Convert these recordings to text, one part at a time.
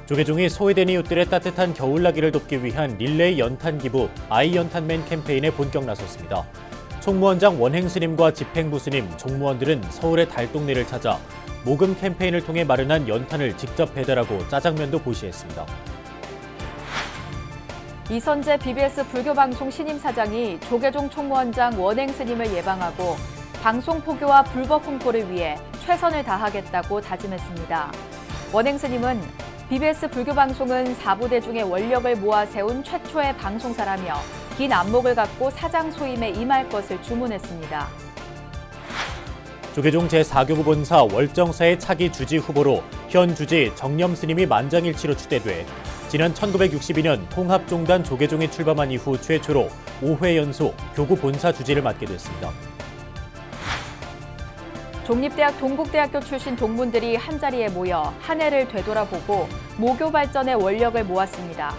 조계종이 소외된 이웃들의 따뜻한 겨울나기를 돕기 위한 릴레이 연탄 기부 아이연탄맨 캠페인에 본격 나섰습니다. 총무원장 원행 스님과 집행부 스님, 종무원들은 서울의 달동네를 찾아 모금 캠페인을 통해 마련한 연탄을 직접 배달하고 짜장면도 보시했습니다. 이선재 BBS 불교방송 신임 사장이 조계종 총무원장 원행 스님을 예방하고 방송 포교와 불법 홍보를 위해 최선을 다하겠다고 다짐했습니다. 원행 스님은 BBS 불교방송은 4부대 중의 원력을 모아 세운 최초의 방송사라며 긴 안목을 갖고 사장 소임에 임할 것을 주문했습니다. 조계종 제4교구 본사 월정사의 차기 주지 후보로 현 주지 정념 스님이 만장일치로 추대돼 지난 1962년 통합종단 조계종이 출범한 이후 최초로 5회 연속 교구 본사 주지를 맡게 됐습니다. 종립대학 동국대학교 출신 동문들이 한자리에 모여 한 해를 되돌아보고 모교 발전의 원력을 모았습니다.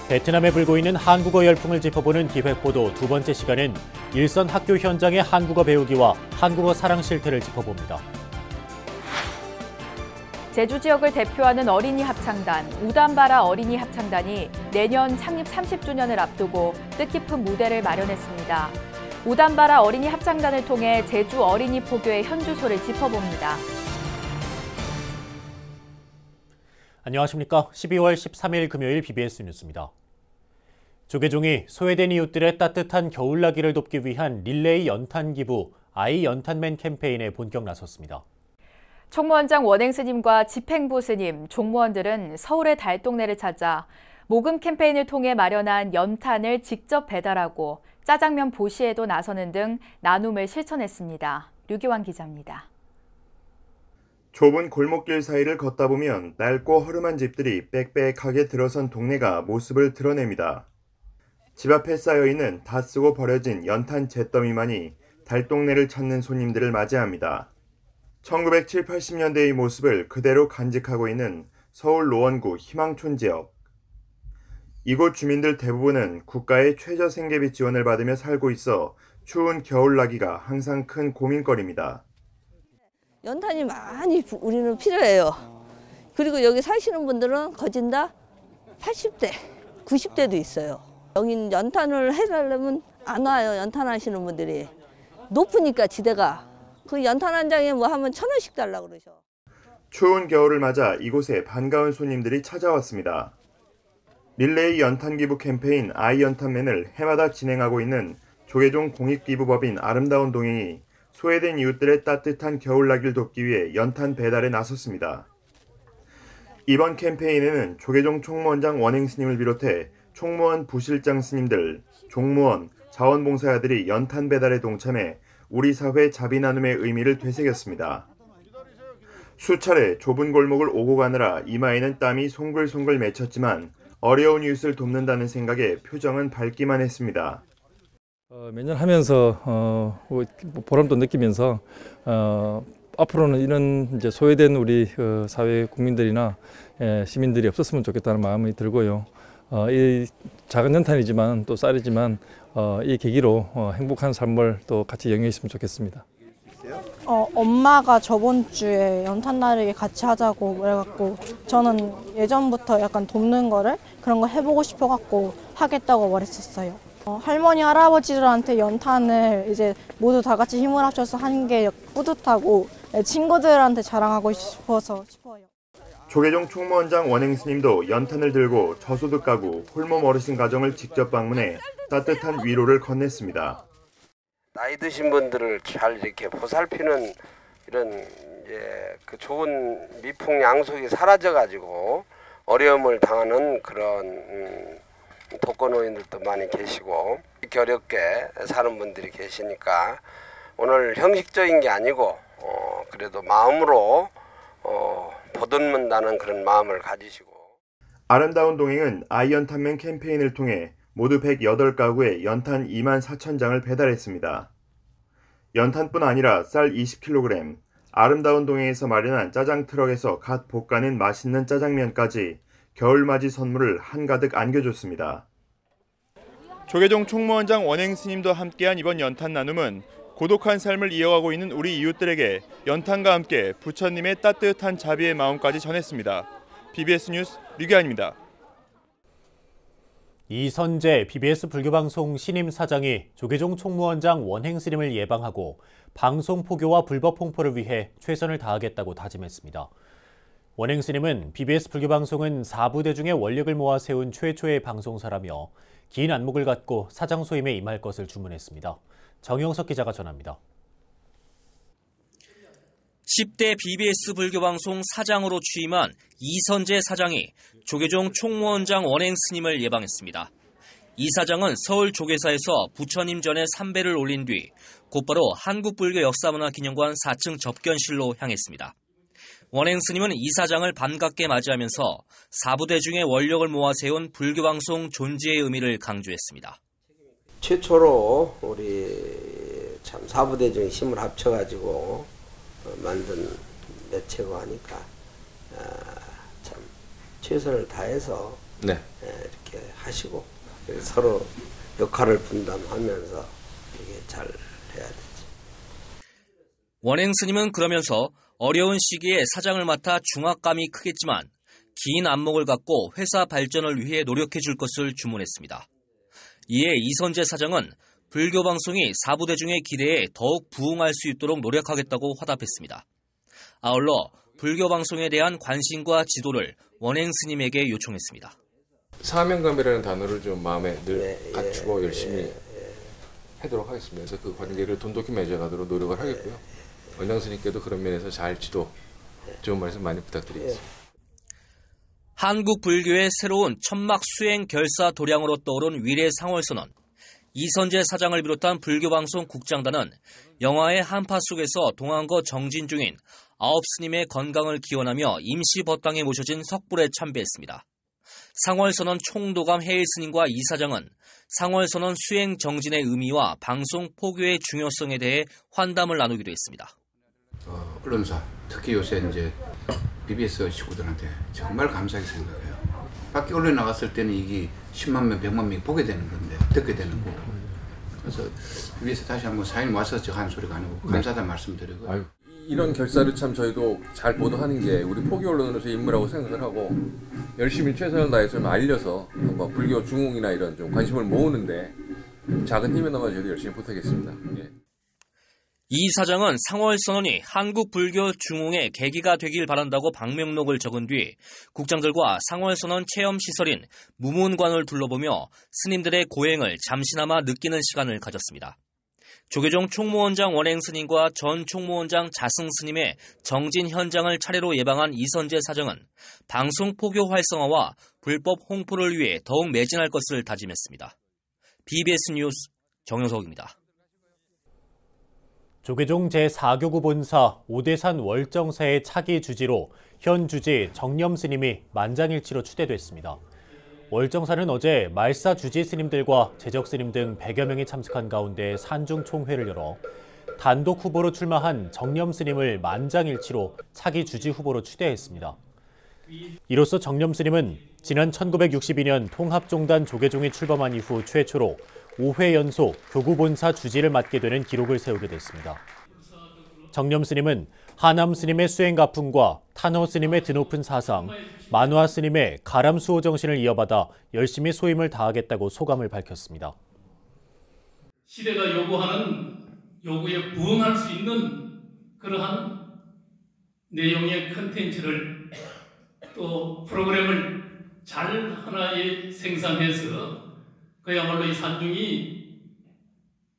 베트남에 불고 있는 한국어 열풍을 짚어보는 기획보도 두 번째 시간은 일선 학교 현장의 한국어 배우기와 한국어 사랑 실태를 짚어봅니다. 제주 지역을 대표하는 어린이 합창단 우담바라 어린이 합창단이 내년 창립 30주년을 앞두고 뜻깊은 무대를 마련했습니다. 우담바라 어린이 합창단을 통해 제주 어린이 포교의 현주소를 짚어봅니다. 안녕하십니까. 12월 13일 금요일 BBS 뉴스입니다. 조계종이 소외된 이웃들의 따뜻한 겨울나기를 돕기 위한 릴레이 연탄 기부 아이연탄맨 캠페인에 본격 나섰습니다. 총무원장 원행 스님과 집행부 스님, 종무원들은 서울의 달동네를 찾아 모금 캠페인을 통해 마련한 연탄을 직접 배달하고 짜장면 보시에도 나서는 등 나눔을 실천했습니다. 류기환 기자입니다. 좁은 골목길 사이를 걷다 보면 낡고 허름한 집들이 빽빽하게 들어선 동네가 모습을 드러냅니다. 집 앞에 쌓여있는 다 쓰고 버려진 연탄 잿더미만이 달동네를 찾는 손님들을 맞이합니다. 1970, 80년대의 모습을 그대로 간직하고 있는 서울 노원구 희망촌 지역. 이곳 주민들 대부분은 국가의 최저생계비 지원을 받으며 살고 있어 추운 겨울나기가 항상 큰 고민거리입니다. 연탄이 많이 우리는 필요해요. 그리고 여기 사시는 분들은 거진 다 80대, 90대도 있어요. 여긴 연탄을 해달라면 안 와요, 연탄 하시는 분들이. 높으니까 지대가. 그 연탄 한 장에 뭐 하면 1,000원씩 달라고 그러셔. 추운 겨울을 맞아 이곳에 반가운 손님들이 찾아왔습니다. 릴레이 연탄 기부 캠페인 아이연탄맨을 해마다 진행하고 있는 조계종 공익기부법인 아름다운 동행이 소외된 이웃들의 따뜻한 겨울나기를 돕기 위해 연탄 배달에 나섰습니다. 이번 캠페인에는 조계종 총무원장 원행 스님을 비롯해 총무원 부실장 스님들, 종무원, 자원봉사자들이 연탄 배달에 동참해 우리 사회 자비 나눔의 의미를 되새겼습니다. 수차례 좁은 골목을 오고 가느라 이마에는 땀이 송글송글 맺혔지만 어려운 이웃을 돕는다는 생각에 표정은 밝기만 했습니다. 매년 하면서 보람도 느끼면서 앞으로는 이런 이제 소외된 우리 사회 국민들이나 시민들이 없었으면 좋겠다는 마음이 들고요. 이 작은 연탄이지만 또 쌀이지만 이 계기로 행복한 삶을 또 같이 영위했으면 좋겠습니다. 엄마가 저번 주에 연탄 나르기 같이 하자고 그래갖고 저는 예전부터 약간 돕는 거를 그런 거 해보고 싶어갖고 하겠다고 말했었어요. 할머니, 할아버지들한테 연탄을 이제 모두 다 같이 힘을 합쳐서 한 게 뿌듯하고 친구들한테 자랑하고 싶어요. 조계종 총무원장 원행 스님도 연탄을 들고 저소득 가구, 홀몸 어르신 가정을 직접 방문해 따뜻한 위로를 건넸습니다. 나이 드신 분들을 잘 이렇게 보살피는 이런 그 좋은 미풍양속이 사라져가지고 어려움을 당하는 그런 독거노인들도 많이 계시고 어렵게 사는 분들이 계시니까 오늘 형식적인 게 아니고 그래도 마음으로 보듬는다는 그런 마음을 가지시고. 아름다운 동행은 아이연탄맨 캠페인을 통해 모두 108가구에 연탄 24,000장을 배달했습니다. 연탄뿐 아니라 쌀 20kg, 아름다운 동행에서 마련한 짜장 트럭에서 갓 볶아낸 맛있는 짜장면까지 겨울맞이 선물을 한가득 안겨줬습니다. 조계종 총무원장 원행 스님도 함께한 이번 연탄 나눔은 고독한 삶을 이어가고 있는 우리 이웃들에게 연탄과 함께 부처님의 따뜻한 자비의 마음까지 전했습니다. BBS 뉴스 류기환입니다. 이선재 BBS 불교방송 신임 사장이 조계종 총무원장 원행 스님을 예방하고 방송 포교와 불법 홍보를 위해 최선을 다하겠다고 다짐했습니다. 원행 스님은 BBS 불교방송은 4부대 중에 원력을 모아 세운 최초의 방송사라며 긴 안목을 갖고 사장 소임에 임할 것을 주문했습니다. 정영석 기자가 전합니다. 10대 BBS 불교방송 사장으로 취임한 이선재 사장이 조계종 총무원장 원행 스님을 예방했습니다. 이 사장은 서울 조계사에서 부처님 전에 삼배를 올린 뒤 곧바로 한국불교역사문화기념관 4층 접견실로 향했습니다. 원행 스님은 이 사장을 반갑게 맞이하면서 4부대 중에 원력을 모아 세운 불교방송 존재의 의미를 강조했습니다. 최초로 우리 참 4부대 중에 힘을 합쳐가지고 만든 매체고 하니까 참 최선을 다해서 이렇게 하시고 서로 역할을 분담하면서 이게 잘 해야 되지. 원행 스님은 그러면서 어려운 시기에 사장을 맡아 중압감이 크겠지만 긴 안목을 갖고 회사 발전을 위해 노력해 줄 것을 주문했습니다. 이에 이선재 사장은 불교방송이 4부대 중의 기대에 더욱 부응할 수 있도록 노력하겠다고 화답했습니다. 아울러 불교방송에 대한 관심과 지도를 원행 스님에게 요청했습니다. 사명감이라는 단어를 좀 마음에 늘 갖추고 열심히 하도록 하겠습니다. 그래서 그 관계를 돈독히 맺어가도록 노력을 하겠고요. 원장 스님께도 그런 면에서 잘 지도, 좋은 말씀 많이 부탁드리겠습니다. 한국 불교의 새로운 천막 수행 결사 도량으로 떠오른 위례 상월선언. 이선재 사장을 비롯한 불교방송 국장단은 영화의 한파 속에서 동안거 정진 중인 9스님의 건강을 기원하며 임시 법당에 모셔진 석불에 참배했습니다. 상월선언 총도감 해일 스님과 이 사장은 상월선언 수행 정진의 의미와 방송 포교의 중요성에 대해 환담을 나누기도 했습니다. 언론사, 특히 요새 이제 BBS 식구들한테 정말 감사하게 생각해요. 밖에 언론에 나갔을 때는 이게 10만 명, 100만 명이 보게 되는 건데, 듣게 되는 거고. 그래서 BBS 다시 한번 사인 와서 저 하는 소리가 아니고 감사하다는 말씀드리고. 이런 결사를 참 저희도 잘 보도하는 게 우리 포교 언론으로서의 임무라고 생각을 하고 열심히 최선을 다해서 좀 알려서 뭐 불교 중흥이나 이런 좀 관심을 모으는데 작은 힘이나마 저희도 열심히 보태겠습니다. 예. 이 사장은 상월선언이 한국 불교 중흥의 계기가 되길 바란다고 방명록을 적은 뒤 국장들과 상월선언 체험시설인 무문관을 둘러보며 스님들의 고행을 잠시나마 느끼는 시간을 가졌습니다. 조계종 총무원장 원행 스님과 전 총무원장 자승 스님의 정진 현장을 차례로 예방한 이선재 사장은 방송 포교 활성화와 불법 홍보를 위해 더욱 매진할 것을 다짐했습니다. BBS 뉴스 정영석입니다. 조계종 제4교구 본사 오대산 월정사의 차기 주지로 현 주지 정념 스님이 만장일치로 추대됐습니다. 월정사는 어제 말사 주지 스님들과 재적 스님 등 100여 명이 참석한 가운데 산중 총회를 열어 단독 후보로 출마한 정념 스님을 만장일치로 차기 주지 후보로 추대했습니다. 이로써 정념 스님은 지난 1962년 통합종단 조계종이 출범한 이후 최초로 5회 연속 교구본사 주지를 맡게 되는 기록을 세우게 됐습니다. 정념 스님은 하남 스님의 수행가풍과 탄호 스님의 드높은 사상, 만화 스님의 가람수호 정신을 이어받아 열심히 소임을 다하겠다고 소감을 밝혔습니다. 시대가 요구하는 요구에 부응할 수 있는 그러한 내용의 컨텐츠를 또 프로그램을 잘 하나에 생산해서 그야말로 이 산중이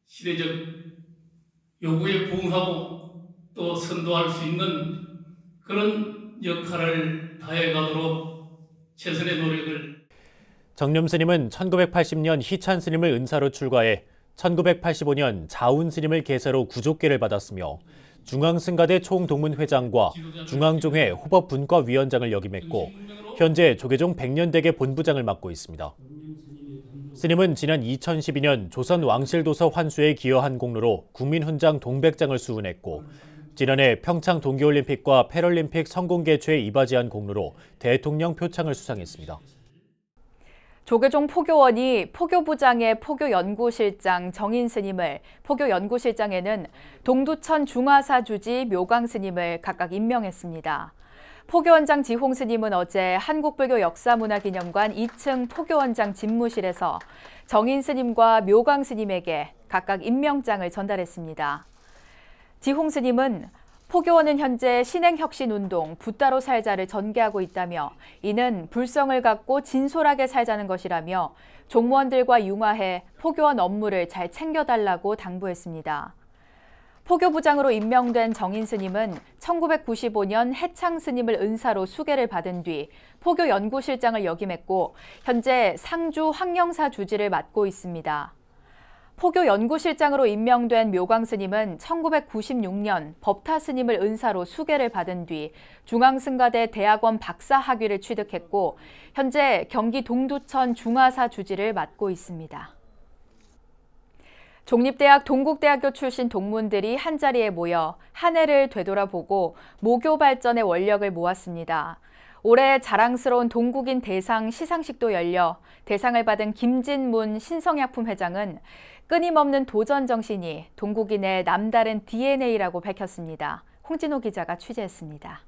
시대적 요구에 부응하고 또 선도할 수 있는 그런 역할을 다해가도록 최선의 노력을. 정념 스님은 1980년 희찬 스님을 은사로 출가해 1985년 자운 스님을 계사로 구족계를 받았으며 중앙승가대 총동문회장과 중앙종회 호법분과위원장을 역임했고 현재 조계종 백년대계 본부장을 맡고 있습니다. 스님은 지난 2012년 조선 왕실도서 환수에 기여한 공로로 국민훈장 동백장을 수훈했고 지난해 평창 동계올림픽과 패럴림픽 성공 개최에 이바지한 공로로 대통령 표창을 수상했습니다. 조계종 포교원이 포교부장의 포교연구실장 정인 스님을, 포교연구실장에는 동두천 중화사 주지 묘광 스님을 각각 임명했습니다. 포교원장 지홍 스님은 어제 한국불교역사문화기념관 2층 포교원장 집무실에서 정인 스님과 묘광 스님에게 각각 임명장을 전달했습니다. 지홍 스님은 포교원은 현재 신행혁신운동 붓다로 살자를 전개하고 있다며 이는 불성을 갖고 진솔하게 살자는 것이라며 종무원들과 융화해 포교원 업무를 잘 챙겨달라고 당부했습니다. 포교부장으로 임명된 정인 스님은 1995년 해창 스님을 은사로 수계를 받은 뒤 포교연구실장을 역임했고 현재 상주 황령사 주지를 맡고 있습니다. 포교연구실장으로 임명된 묘광 스님은 1996년 법타 스님을 은사로 수계를 받은 뒤 중앙승가대 대학원 박사학위를 취득했고 현재 경기 동두천 중화사 주지를 맡고 있습니다. 종립대학 동국대학교 출신 동문들이 한자리에 모여 한 해를 되돌아보고 모교 발전의 원력을 모았습니다. 올해 자랑스러운 동국인 대상 시상식도 열려 대상을 받은 김진문 신성약품 회장은 끊임없는 도전 정신이 동국인의 남다른 DNA라고 밝혔습니다. 홍진호 기자가 취재했습니다.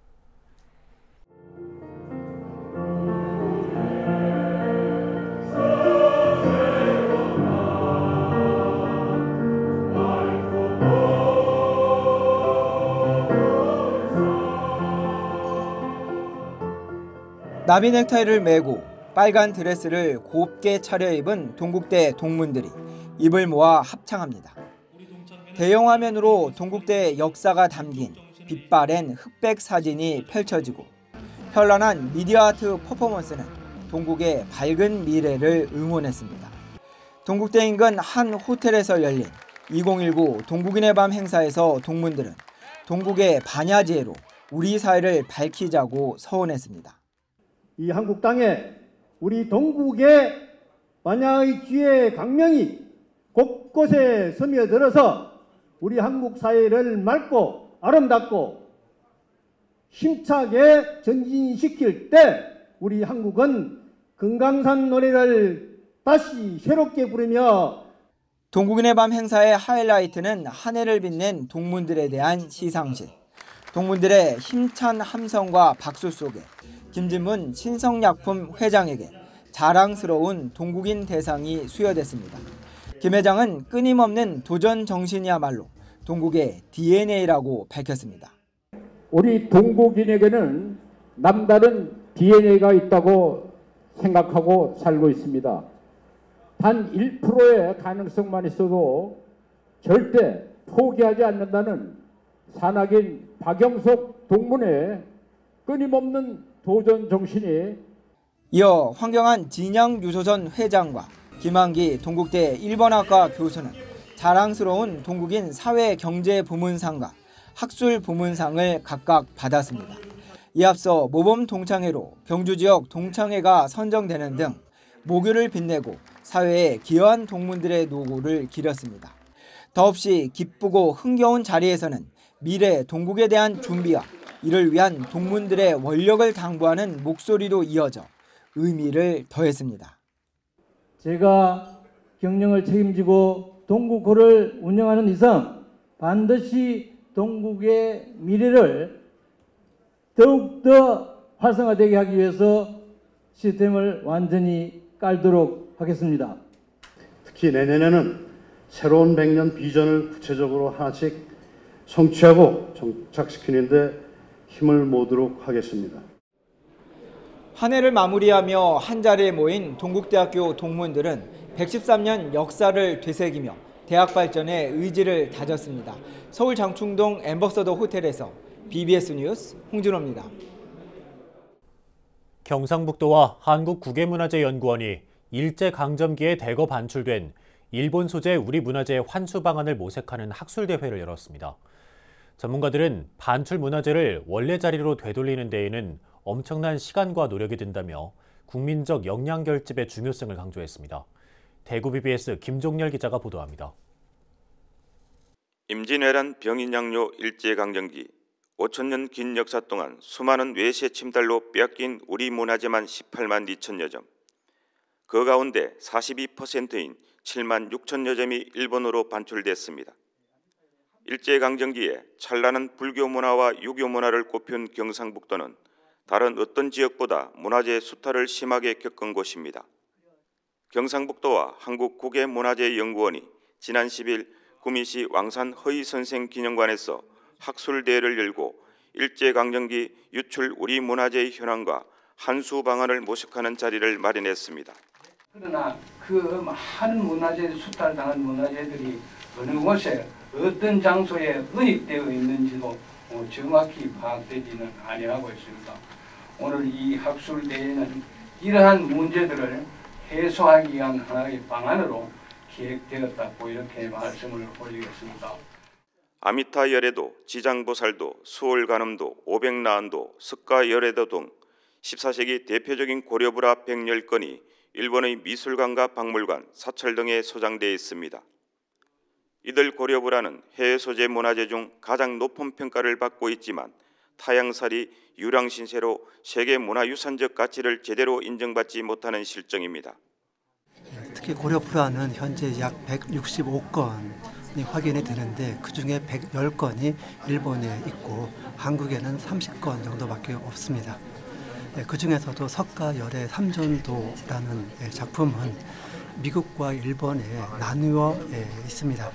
나비 넥타이를 메고 빨간 드레스를 곱게 차려입은 동국대 동문들이 입을 모아 합창합니다. 대형 화면으로 동국대의 역사가 담긴 빛바랜 흑백 사진이 펼쳐지고 현란한 미디어 아트 퍼포먼스는 동국의 밝은 미래를 응원했습니다. 동국대 인근 한 호텔에서 열린 2019 동국인의 밤 행사에서 동문들은 동국의 반야지혜로 우리 사회를 밝히자고 서원했습니다. 이 한국 땅에 우리 동국의 반야의 지혜의 강명이 곳곳에 스며들어서 우리 한국 사회를 맑고 아름답고 힘차게 전진시킬 때 우리 한국은 금강산 노래를 다시 새롭게 부르며 동국인의 밤 행사의 하이라이트는 한 해를 빛낸 동문들에 대한 시상식. 동문들의 힘찬 함성과 박수 속에 김진문 신성약품 회장에게 자랑스러운 동국인 대상이 수여됐습니다. 김 회장은 끊임없는 도전 정신이야말로 동국의 DNA라고 밝혔습니다. 우리 동국인에게는 남다른 DNA가 있다고 생각하고 살고 있습니다. 단 1%의 가능성만 있어도 절대 포기하지 않는다는 산악인 박영석 동문의 끊임없는 도전 정신이 이어 황경한 진양유소선 회장과 김한기 동국대 1번학과 교수는 자랑스러운 동국인 사회경제부문상과 학술부문상을 각각 받았습니다. 이 앞서 모범 동창회로 경주지역 동창회가 선정되는 등 모교를 빛내고 사회에 기여한 동문들의 노고를 기렸습니다. 더없이 기쁘고 흥겨운 자리에서는 미래 동국에 대한 준비와 이를 위한 동문들의 원력을 당부하는 목소리도 이어져 의미를 더했습니다. 제가 경영을 책임지고 동국호를 운영하는 이상 반드시 동국의 미래를 더욱더 활성화되게 하기 위해서 시스템을 완전히 깔도록 하겠습니다. 특히 내년에는 새로운 100년 비전을 구체적으로 하나씩 성취하고 정착시키는 데 힘을 모으도록 하겠습니다. 한 해를 마무리하며 한자리에 모인 동국대학교 동문들은 113년 역사를 되새기며 대학 발전의 의지를 다졌습니다. 서울 장충동 엠버서더 호텔에서 BBS 뉴스 홍진호입니다. 경상북도와 한국국외문화재연구원이 일제강점기에 대거 반출된 일본 소재 우리 문화재 환수 방안을 모색하는 학술대회를 열었습니다. 전문가들은 반출 문화재를 원래 자리로 되돌리는 데에는 엄청난 시간과 노력이 든다며 국민적 역량 결집의 중요성을 강조했습니다. 대구 BBS 김종렬 기자가 보도합니다. 임진왜란 병인양요 일제강점기 5천년 긴 역사 동안 수많은 외세 침탈로 빼앗긴 우리 문화재만 18만 2천여 점. 그 가운데 42%인 7만 6천여 점이 일본어로 반출됐습니다. 일제강점기에 찬란한 불교 문화와 유교 문화를 꽃피운 경상북도는 다른 어떤 지역보다 문화재 수탈을 심하게 겪은 곳입니다. 경상북도와 한국국외문화재연구원이 지난 10일 구미시 왕산 허희선생 기념관에서 학술대회를 열고 일제강점기 유출 우리 문화재의 현황과 한수 방안을 모색하는 자리를 마련했습니다. 그러나 그 많은 문화재 수탈당한 문화재들이 어느 곳에 어떤 장소에 은닉되어 있는지도 정확히 파악되지는 아니하고 있습니다. 오늘 이 학술대회는 이러한 문제들을 해소하기 위한 하나의 방안으로 기획되었다고 이렇게 말씀을 올리겠습니다. 아미타 열애도, 지장보살도, 수월간음도, 오백나안도, 석가열애도 등 14세기 대표적인 고려불화 110건이 일본의 미술관과 박물관, 사찰 등에 소장되어 있습니다. 이들 고려불화는 해외 소재 문화재 중 가장 높은 평가를 받고 있지만 타양살이 유랑신세로 세계문화유산적 가치를 제대로 인정받지 못하는 실정입니다. 특히 고려불화는 현재 약 165건이 확인이 되는데 그중에 110건이 일본에 있고 한국에는 30건 정도밖에 없습니다. 그중에서도 석가열애 삼전도라는 작품은 미국과 일본에 나누어 있습니다.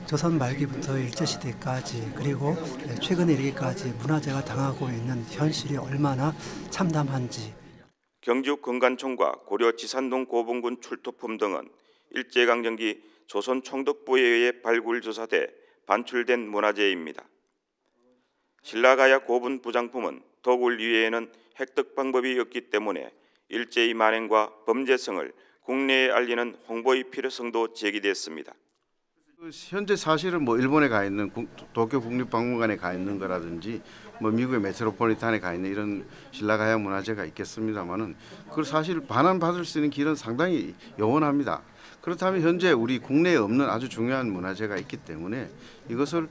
조선 말기부터 일제시대까지 그리고 최근에 이르기까지 문화재가 당하고 있는 현실이 얼마나 참담한지. 경주 금관총과 고려 지산동 고분군 출토품 등은 일제강점기 조선 총독부에 의해 발굴조사돼 반출된 문화재입니다. 신라가야 고분 부장품은 도굴 이외에는 획득 방법이 없기 때문에 일제의 만행과 범죄성을 국내에 알리는 홍보의 필요성도 제기됐습니다. 현재 사실은 일본에 가 있는 도쿄 국립박물관에 가 있는 거라든지 미국의 메트로폴리탄에 가 있는 이런 신라가야 문화재가 있겠습니다만은 그 사실 반환받을 수 있는 길은 상당히 요원합니다. 그렇다면 현재 우리 국내에 없는 아주 중요한 문화재가 있기 때문에 이것을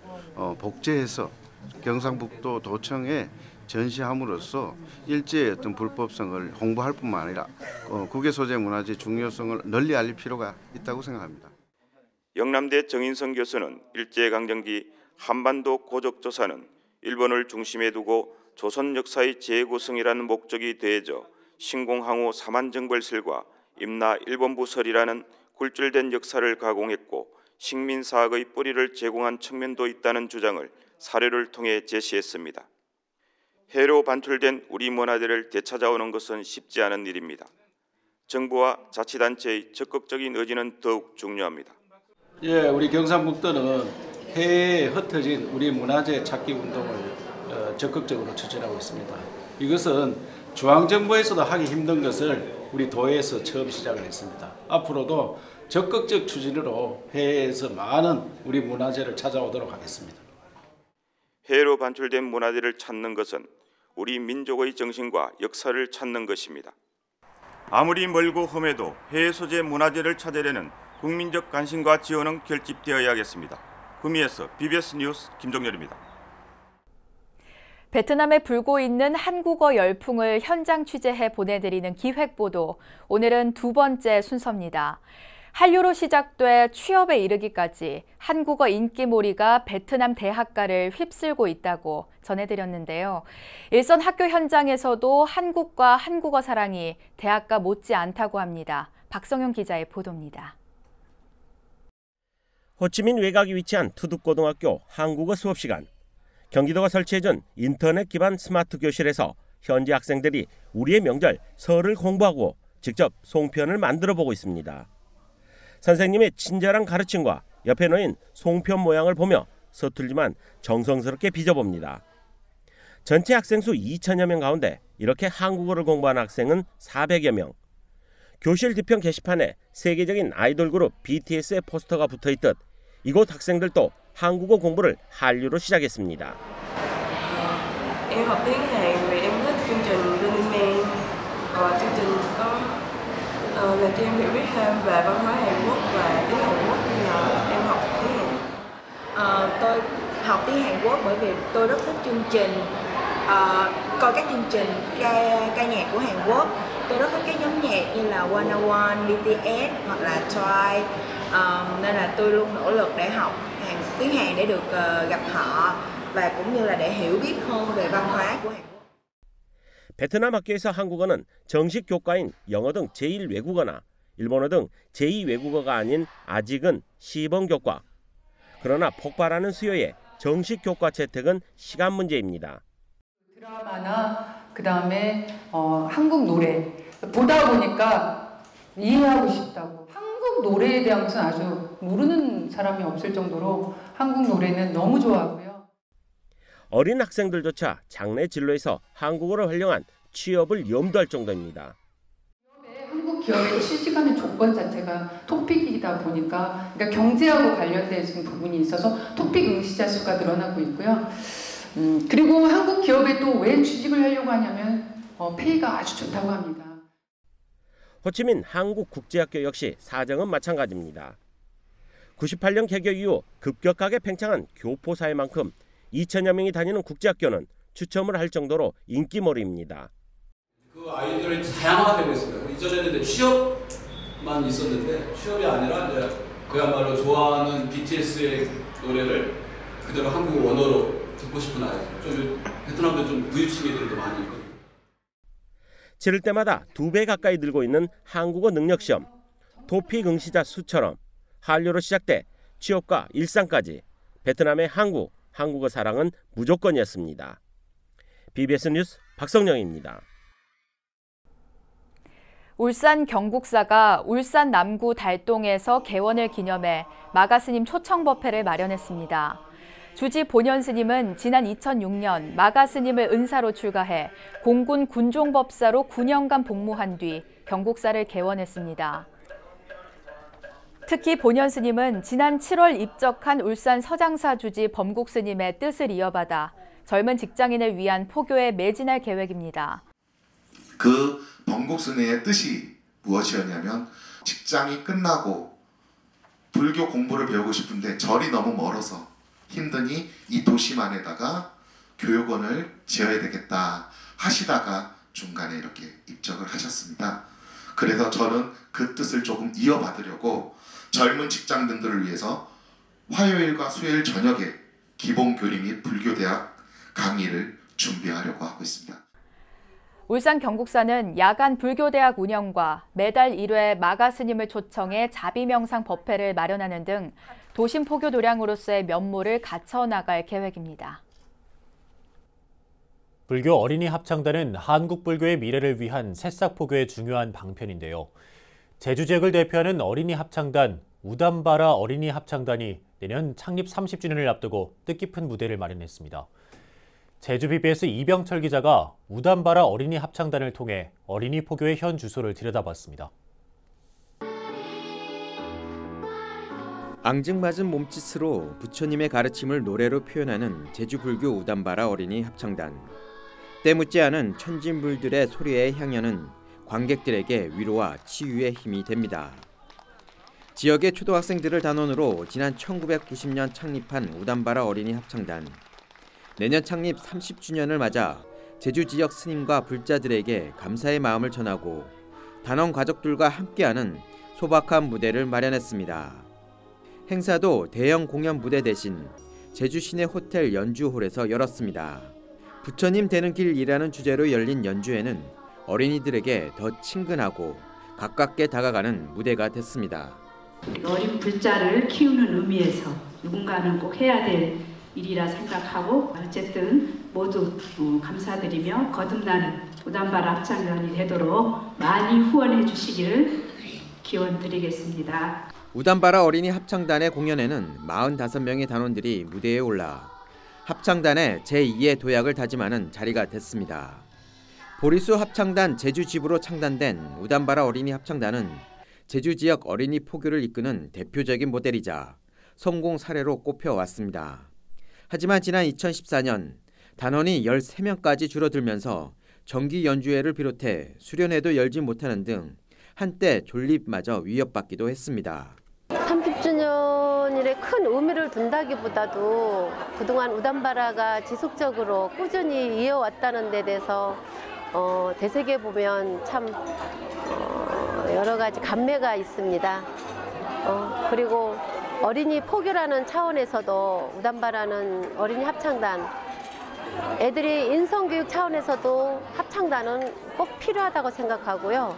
복제해서 경상북도 도청에 전시함으로써 일제의 어떤 불법성을 홍보할 뿐만 아니라 국외소재 문화재 중요성을 널리 알릴 필요가 있다고 생각합니다. 영남대 정인성 교수는 일제강점기 한반도 고적조사는 일본을 중심에 두고 조선 역사의 재구성이라는 목적이 더해져 신공항우 사만정벌설과 임나 일본부설이라는 굴절된 역사를 가공했고 식민사학의 뿌리를 제공한 측면도 있다는 주장을 사례를 통해 제시했습니다. 해로 반출된 우리 문화재를 되찾아오는 것은 쉽지 않은 일입니다. 정부와 자치단체의 적극적인 의지는 더욱 중요합니다. 예, 우리 경상북도는 해외에 흩어진 우리 문화재 찾기 운동을 적극적으로 추진하고 있습니다. 이것은 중앙정부에서도 하기 힘든 것을 우리 도에서 처음 시작을 했습니다. 앞으로도 적극적 추진으로 해외에서 많은 우리 문화재를 찾아오도록 하겠습니다. 해로 반출된 문화재를 찾는 것은 우리 민족의 정신과 역사를 찾는 것입니다. 아무리 멀고 험해도 해외 소재 문화재를 찾으려는 국민적 관심과 지원은 결집되어야겠습니다. 구미에서 BBS 뉴스 김종렬입니다. 베트남에 불고 있는 한국어 열풍을 현장 취재해 보내드리는 기획보도, 오늘은 두 번째 순서입니다. 한류로 시작돼 취업에 이르기까지 한국어 인기몰이가 베트남 대학가를 휩쓸고 있다고 전해드렸는데요. 일선 학교 현장에서도 한국과 한국어 사랑이 대학가 못지않다고 합니다. 박성용 기자의 보도입니다. 호치민 외곽에 위치한 투둑고등학교 한국어 수업시간. 경기도가 설치해준 인터넷 기반 스마트 교실에서 현지 학생들이 우리의 명절 설을 공부하고 직접 송편을 만들어 보고 있습니다. 선생님의 친절한 가르침과 옆에 놓인 송편 모양을 보며 서툴지만 정성스럽게 빚어봅니다. 전체 학생 수 2천여 명 가운데 이렇게 한국어를 공부하는 학생은 400여 명. 교실 뒤편 게시판에 세계적인 아이돌 그룹 BTS의 포스터가 붙어있듯 이곳 학생들도 한국어 공부를 한류로 시작했습니다. Em học tiếng Hàn vì em thích chương trình Running Man. Chương trình có làm cho em hiểu biết thêm về văn hóa Hàn Quốc và tiếng Hàn Quốc nên là em học tiếng Hàn. Tôi học tiếng Hàn Quốc bởi vì tôi rất thích chương trình coi các chương trình ca nhạc của Hàn Quốc tôi rất thích các nhóm nhạc như là 101, BTS hoặc là Twice, nên là tôi luôn nỗ lực để học tiếng Hàn để được gặp họ và cũng như là để hiểu biết hơn về văn hóa của Hàn Quốc. 베트남 학교에서 한국어는 정식 교과인 영어 등 제1외국어나 일본어 등 제2외국어가 아닌 아직은 시범 교과. 그러나 폭발하는 수요에 정식 교과 채택은 시간 문제입니다. 드라마나 그다음에 한국 노래 보다 보니까 이해하고 싶다고. 한국 노래에 대한 것은 아주 모르는 사람이 없을 정도로 한국 노래는 너무 좋아하고요. 어린 학생들조차 장래 진로에서 한국어를 활용한 취업을 염두할 정도입니다. 한국 기업에 취직하는 조건 자체가 토픽이다 보니까 그러니까 경제하고 관련된 부분이 있어서 토픽 응시자 수가 늘어나고 있고요. 그리고 한국 기업에 또 왜 취직을 하려고 하냐면 페이가 아주 좋다고 합니다. 호치민 한국국제학교 역시 사정은 마찬가지입니다. 98년 개교 이후 급격하게 팽창한 교포 사회만큼 2천여 명이 다니는 국제학교는 추첨을 할 정도로 인기몰이입니다. 그 아이들이 다양화되고 있습니다. 이전에는 취업만 있었는데 취업이 아니라 이제 그야말로 좋아하는 BTS의 노래를 그대로 한국 원어로 듣고 싶은 아이들. 좀 베트남도 좀 부유층 애들도 많이 있거든요. 치를 때마다 2배 가까이 늘고 있는 한국어 능력시험. 토픽 응시자 수처럼 한류로 시작돼 취업과 일상까지 베트남의 한국어 사랑은 무조건이었습니다. BBS 뉴스 박성영입니다. 울산 경국사가 울산 남구 달동에서 개원을 기념해 마가스님 초청법회를 마련했습니다. 주지 본현 스님은 지난 2006년 마가스님을 은사로 출가해 공군 군종법사로 9년간 복무한 뒤 경국사를 개원했습니다. 특히 본현 스님은 지난 7월 입적한 울산 서장사 주지 범국 스님의 뜻을 이어받아 젊은 직장인을 위한 포교에 매진할 계획입니다. 그 범국 스님의 뜻이 무엇이었냐면 직장이 끝나고 불교 공부를 배우고 싶은데 절이 너무 멀어서 힘드니 이 도심안에다가 교육원을 지어야 되겠다 하시다가 중간에 이렇게 입적을 하셨습니다. 그래서 저는 그 뜻을 조금 이어받으려고 젊은 직장인들을 위해서 화요일과 수요일 저녁에 기본교리 및 불교대학 강의를 준비하려고 하고 있습니다. 울산 경국사는 야간 불교대학 운영과 매달 1회 마가스님을 초청해 자비명상 법회를 마련하는 등 도심 포교 도량으로서의 면모를 갖춰나갈 계획입니다. 불교 어린이 합창단은 한국 불교의 미래를 위한 새싹 포교의 중요한 방편인데요. 제주 지역을 대표하는 어린이 합창단 우담바라 어린이 합창단이 내년 창립 30주년을 앞두고 뜻깊은 무대를 마련했습니다. 제주 BBS 이병철 기자가 우담바라 어린이 합창단을 통해 어린이 포교의 현 주소를 들여다봤습니다. 앙증맞은 몸짓으로 부처님의 가르침을 노래로 표현하는 제주 불교 우담바라 어린이 합창단. 때묻지 않은 천진불들의 소리의 향연은 관객들에게 위로와 치유의 힘이 됩니다. 지역의 초등학생들을 단원으로 지난 1990년 창립한 우담바라 어린이 합창단. 내년 창립 30주년을 맞아 제주 지역 스님과 불자들에게 감사의 마음을 전하고 단원 가족들과 함께하는 소박한 무대를 마련했습니다. 행사도 대형 공연 무대 대신 제주 시내 호텔 연주홀에서 열었습니다. 부처님 되는 길이라는 주제로 열린 연주회는 어린이들에게 더 친근하고 가깝게 다가가는 무대가 됐습니다. 어린 불자를 키우는 의미에서 누군가는 꼭 해야 될 일이라 생각하고 어쨌든 모두 감사드리며 거듭나는 우담바라 합창단이 되도록 많이 후원해 주시기를 기원드리겠습니다. 우담바라 어린이 합창단의 공연에는 45명의 단원들이 무대에 올라 합창단의 제2의 도약을 다짐하는 자리가 됐습니다. 보리수 합창단 제주집으로 창단된 우담바라 어린이 합창단은 제주 지역 어린이 포교를 이끄는 대표적인 모델이자 성공 사례로 꼽혀왔습니다. 하지만 지난 2014년 단원이 13명까지 줄어들면서 정기 연주회를 비롯해 수련회도 열지 못하는 등 한때 존립마저 위협받기도 했습니다. 30주년일에 큰 의미를 둔다기보다도 그동안 우담바라가 지속적으로 꾸준히 이어왔다는 데 대해서 되새겨 보면 참 여러 가지 감회가 있습니다. 그리고 어린이 포교라는 차원에서도 우담바라는 어린이 합창단, 애들이 인성교육 차원에서도 합창단은 꼭 필요하다고 생각하고요.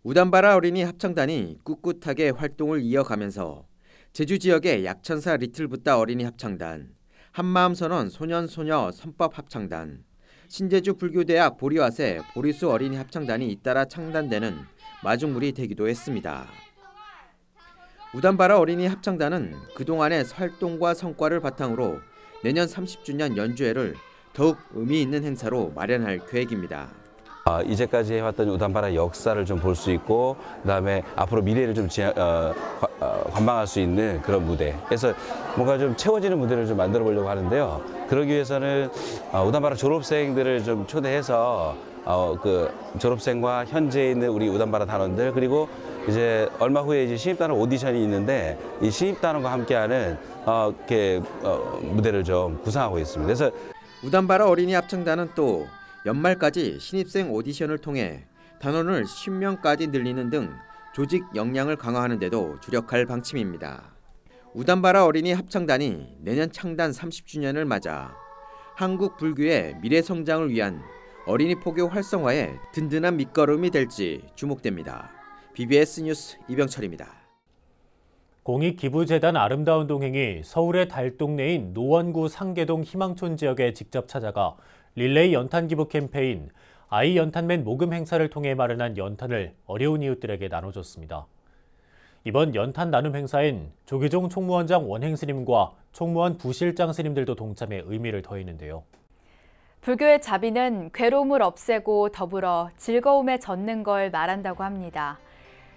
우담바라 어린이 합창단이 꿋꿋하게 활동을 이어가면서 제주 지역의 약천사 리틀붓다 어린이 합창단, 한마음선언 소년소녀 선법합창단, 신제주 불교대학 보리와세 보리수 어린이 합창단이 잇따라 창단되는 마중물이 되기도 했습니다. 우담바라 어린이 합창단은 그동안의 활동과 성과를 바탕으로 내년 30주년 연주회를 더욱 의미 있는 행사로 마련할 계획입니다. 이제까지 해왔던 우담바라 역사를 좀 볼 수 있고, 그다음에 앞으로 미래를 좀 관망할 수 있는 그런 무대. 그래서 뭔가 좀 채워지는 무대를 좀 만들어 보려고 하는데요. 그러기 위해서는 우담바라 졸업생들을 좀 초대해서 그 졸업생과 현재 있는 우리 우담바라 단원들, 그리고 이제 얼마 후에 이제 신입단원 오디션이 있는데 이 신입단원과 함께하는 무대를 좀 구상하고 있습니다. 그래서 우담바라 어린이 합창단은 또 연말까지 신입생 오디션을 통해 단원을 10명까지 늘리는 등 조직 역량을 강화하는 데도 주력할 방침입니다. 우담바라 어린이 합창단이 내년 창단 30주년을 맞아 한국 불교의 미래 성장을 위한 어린이 포교 활성화에 든든한 밑거름이 될지 주목됩니다. BBS 뉴스 이병철입니다. 공익기부재단 아름다운 동행이 서울의 달동네인 노원구 상계동 희망촌 지역에 직접 찾아가 릴레이 연탄 기부 캠페인 아이 연탄맨 모금 행사를 통해 마련한 연탄을 어려운 이웃들에게 나눠줬습니다. 이번 연탄 나눔 행사엔 조계종 총무원장 원행 스님과 총무원 부실장 스님들도 동참해 의미를 더했는데요. 불교의 자비는 괴로움을 없애고 더불어 즐거움에 젖는 걸 말한다고 합니다.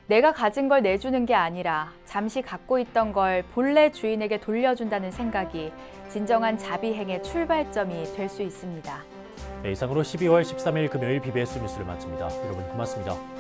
내가 가진 걸 내주는 게 아니라 잠시 갖고 있던 걸 본래 주인에게 돌려준다는 생각이 진정한 자비행의 출발점이 될 수 있습니다. 네, 이상으로 12월 13일 금요일 BBS 뉴스를 마칩니다. 여러분 고맙습니다.